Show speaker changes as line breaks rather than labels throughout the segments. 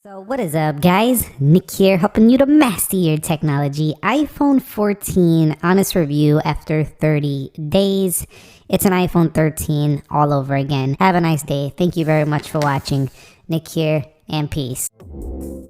So what is up, guys? Nick here, helping you to master your technology. iPhone 14 honest review after 30 days. It's an iPhone 13 all over again. Have a nice day. Thank you very much for watching. Nick here, and peace.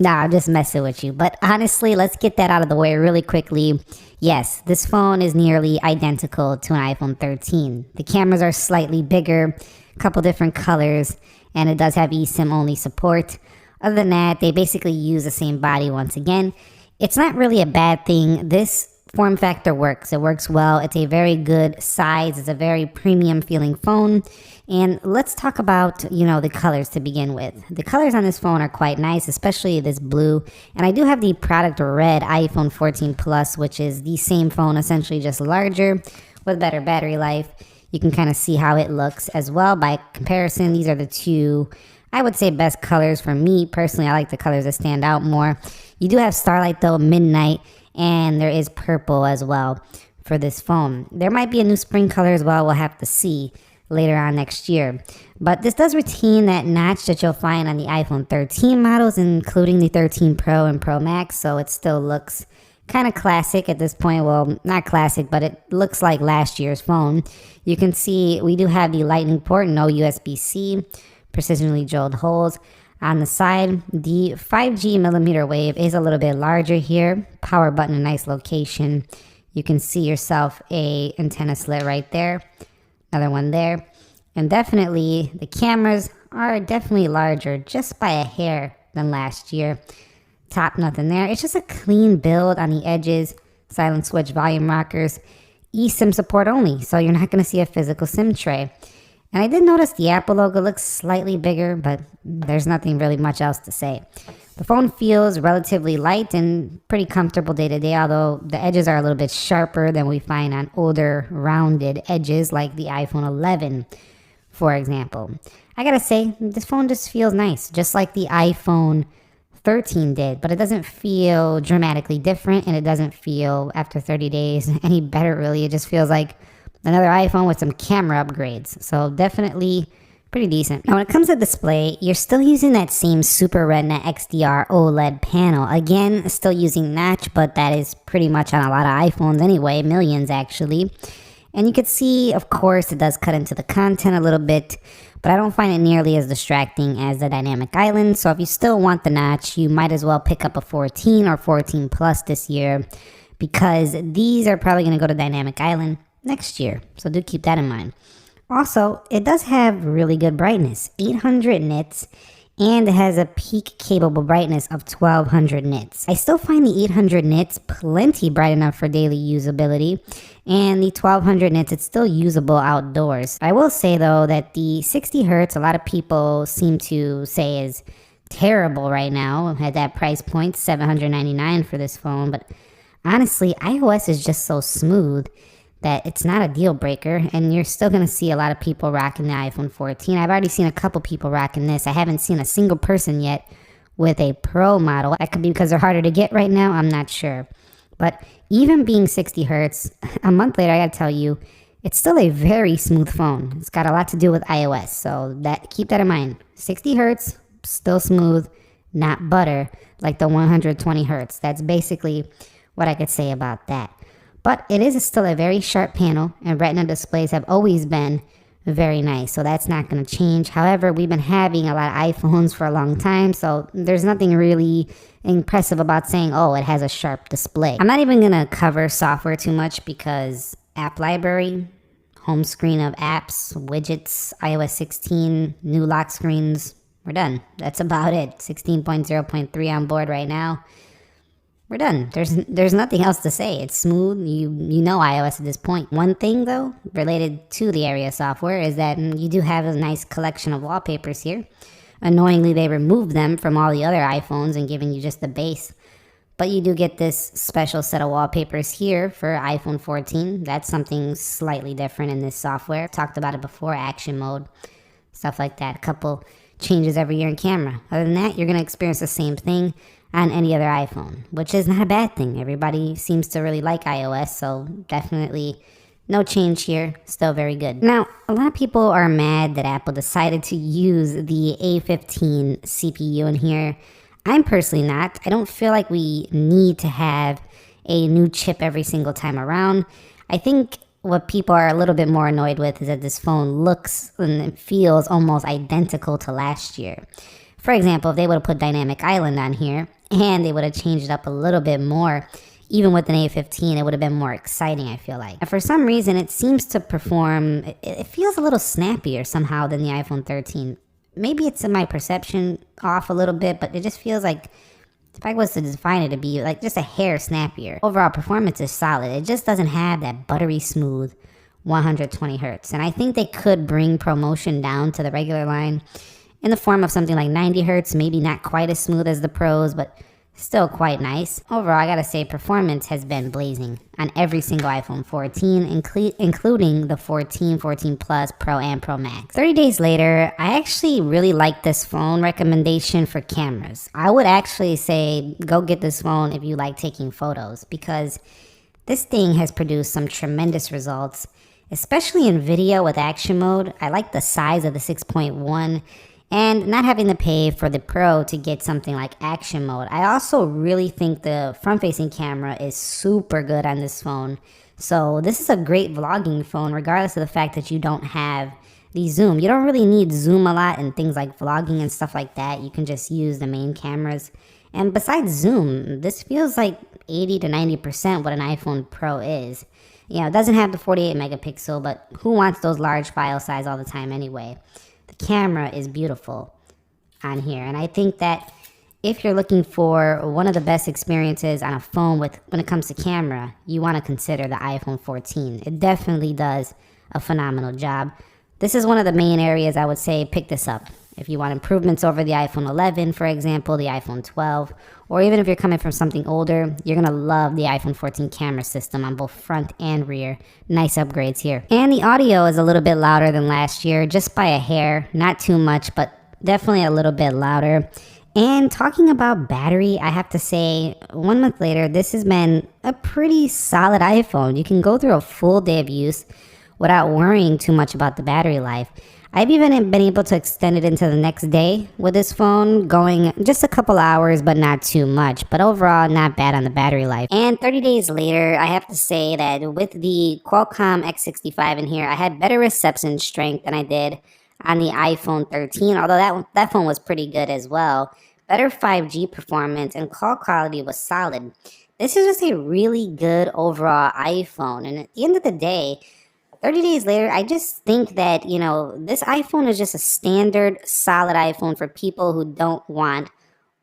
Nah, I'm just messing with you. But honestly, let's get that out of the way really quickly. Yes, this phone is nearly identical to an iPhone 13. The cameras are slightly bigger, a couple different colors, and it does have eSIM only support. Other than that, they basically use the same body once again. It's not really a bad thing. This form factor works. It works well. It's a very good size. It's a very premium feeling phone. And let's talk about, the colors to begin with. The colors on this phone are quite nice, especially this blue. And I do have the product red iPhone 14 Plus, which is the same phone, essentially just larger with better battery life. You can kind of see how it looks as well. By comparison, these are the two, I would say, best colors for me. Personally, I like the colors that stand out more. You do have Starlight though, Midnight, and there is purple as well for this phone. There might be a new spring color as well. We'll have to see later on next year. But this does retain that notch that you'll find on the iPhone 13 models, including the 13 Pro and Pro Max. So it still looks kind of classic at this point. Well, not classic, but it looks like last year's phone. You can see we do have the Lightning port, no USB-C, precisionally drilled holes. On the side, the 5G millimeter wave is a little bit larger here. Power button, a nice location. You can see yourself a antenna slit right there. Another one there. And definitely the cameras are definitely larger just by a hair than last year. Top, nothing there. It's just a clean build on the edges. Silent switch, volume rockers, eSIM support only, so you're not going to see a physical SIM tray. And I did notice the Apple logo looks slightly bigger, but there's nothing really much else to say. The phone feels relatively light and pretty comfortable day to day, although the edges are a little bit sharper than we find on older rounded edges like the iPhone 11, for example. I gotta say, this phone just feels nice, just like the iPhone 13 did, but it doesn't feel dramatically different, and it doesn't feel, after 30 days, any better really. It just feels like another iPhone with some camera upgrades. So definitely pretty decent. Now when it comes to display, you're still using that same Super Retina XDR OLED panel. Again, still using notch, but that is pretty much on a lot of iPhones anyway, millions actually. And you can see, of course, it does cut into the content a little bit, but I don't find it nearly as distracting as the Dynamic Island. So if you still want the notch, you might as well pick up a 14 or 14 Plus this year, because these are probably going to go to Dynamic Island next year. So do keep that in mind. Also, it does have really good brightness, 800 nits, and it has a peak capable brightness of 1200 nits. I still find the 800 nits plenty bright enough for daily usability, and the 1200 nits, it's still usable outdoors. I will say though that the 60 hertz, a lot of people seem to say is terrible right now at that price point, $799 for this phone. But honestly, iOS is just so smooth that it's not a deal breaker, and you're still going to see a lot of people rocking the iPhone 14. I've already seen a couple people rocking this. I haven't seen a single person yet with a Pro model. That could be because they're harder to get right now. I'm not sure. But even being 60 hertz, a month later, I got to tell you, it's still a very smooth phone. It's got a lot to do with iOS, so keep that in mind. 60 hertz, still smooth, not butter like the 120 hertz. That's basically what I could say about that. But it is still a very sharp panel, and Retina displays have always been very nice, so that's not going to change. However, we've been having a lot of iPhones for a long time, so there's nothing really impressive about saying, oh, it has a sharp display. I'm not even going to cover software too much because app library, home screen of apps, widgets, iOS 16, new lock screens, we're done. That's about it. 16.0.3 on board right now. We're done. There's nothing else to say. It's smooth. You know iOS at this point. One thing though, related to the area software, is that you do have a nice collection of wallpapers here. Annoyingly, they removed them from all the other iPhones and giving you just the base. But you do get this special set of wallpapers here for iPhone 14. That's something slightly different in this software. Talked about it before, action mode, stuff like that. A couple changes every year in camera. Other than that, you're going to experience the same thing on any other iPhone, which is not a bad thing. Everybody seems to really like iOS, so definitely no change here. Still very good. Now, a lot of people are mad that Apple decided to use the A15 CPU in here. I'm personally not. I don't feel like we need to have a new chip every single time around. I think what people are a little bit more annoyed with is that this phone looks and feels almost identical to last year. For example, if they would have put Dynamic Island on here and they would have changed it up a little bit more, even with an A15, it would have been more exciting, I feel like. And for some reason, it seems to perform, it feels a little snappier somehow than the iPhone 13. Maybe it's in my perception off a little bit, but it just feels like if I was to define it, to be like just a hair snappier. Overall performance is solid. It just doesn't have that buttery smooth 120 hertz. And I think they could bring ProMotion down to the regular line in the form of something like 90 hertz, maybe not quite as smooth as the Pros, but still quite nice. Overall, I gotta say, performance has been blazing on every single iPhone 14, including the 14, 14 Plus, Pro, and Pro Max. 30 days later, I actually really like this phone recommendation for cameras. I would actually say go get this phone if you like taking photos, because this thing has produced some tremendous results, especially in video with action mode. I like the size of the 6.1. and not having to pay for the Pro to get something like action mode. I also really think the front-facing camera is super good on this phone. So this is a great vlogging phone, regardless of the fact that you don't have the zoom. You don't really need zoom a lot in things like vlogging and stuff like that. You can just use the main cameras. And besides zoom, this feels like 80 to 90% what an iPhone Pro is. You know, it doesn't have the 48 megapixel, but who wants those large file size all the time anyway? The camera is beautiful on here, and I think that if you're looking for one of the best experiences on a phone when it comes to camera, you want to consider the iPhone 14. It definitely does a phenomenal job. This is one of the main areas I would say pick this up. If you want improvements over the iPhone 11, for example, the iPhone 12, or even if you're coming from something older, you're going to love the iPhone 14 camera system on both front and rear. Nice upgrades here. And the audio is a little bit louder than last year, just by a hair. Not too much, but definitely a little bit louder. And talking about battery, I have to say, 1 month later, this has been a pretty solid iPhone. You can go through a full day of use without worrying too much about the battery life. I've even been able to extend it into the next day with this phone, going just a couple hours, but not too much. But overall, not bad on the battery life. And 30 days later, I have to say that with the Qualcomm X65 in here, I had better reception strength than I did on the iPhone 13, although that phone was pretty good as well. Better 5G performance and call quality was solid. This is just a really good overall iPhone. And at the end of the day, 30 days later, I just think that, you know, this iPhone is just a standard, solid iPhone for people who don't want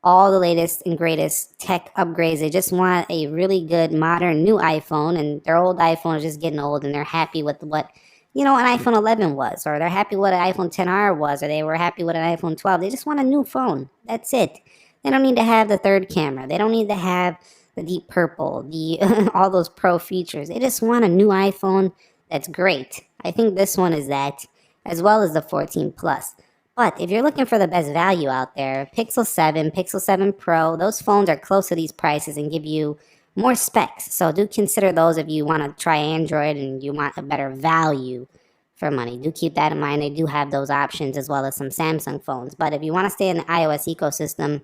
all the latest and greatest tech upgrades. They just want a really good, modern, new iPhone, and their old iPhone is just getting old, and they're happy with what, you know, an iPhone 11 was, or they're happy with an iPhone 10R was, or they were happy with an iPhone 12. They just want a new phone. That's it. They don't need to have the third camera. They don't need to have the deep purple, all those pro features. They just want a new iPhone. That's great. I think this one is that, as well as the 14 Plus. But if you're looking for the best value out there, Pixel 7, Pixel 7 Pro, those phones are close to these prices and give you more specs. So do consider those if you want to try Android and you want a better value for money. Do keep that in mind. They do have those options as well as some Samsung phones. But if you want to stay in the iOS ecosystem,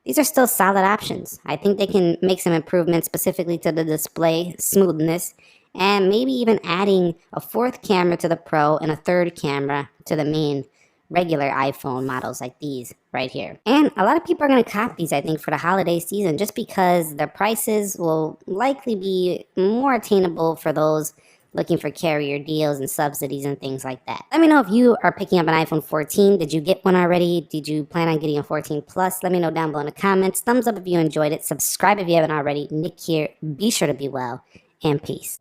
these are still solid options. I think they can make some improvements specifically to the display smoothness, and maybe even adding a fourth camera to the Pro and a third camera to the main regular iPhone models like these right here. And a lot of people are going to cop these, I think, for the holiday season, just because the prices will likely be more attainable for those looking for carrier deals and subsidies and things like that. Let me know if you are picking up an iPhone 14. Did you get one already? Did you plan on getting a 14 Plus? Let me know down below in the comments. Thumbs up if you enjoyed it. Subscribe if you haven't already. Nick here. Be sure to be well, and peace.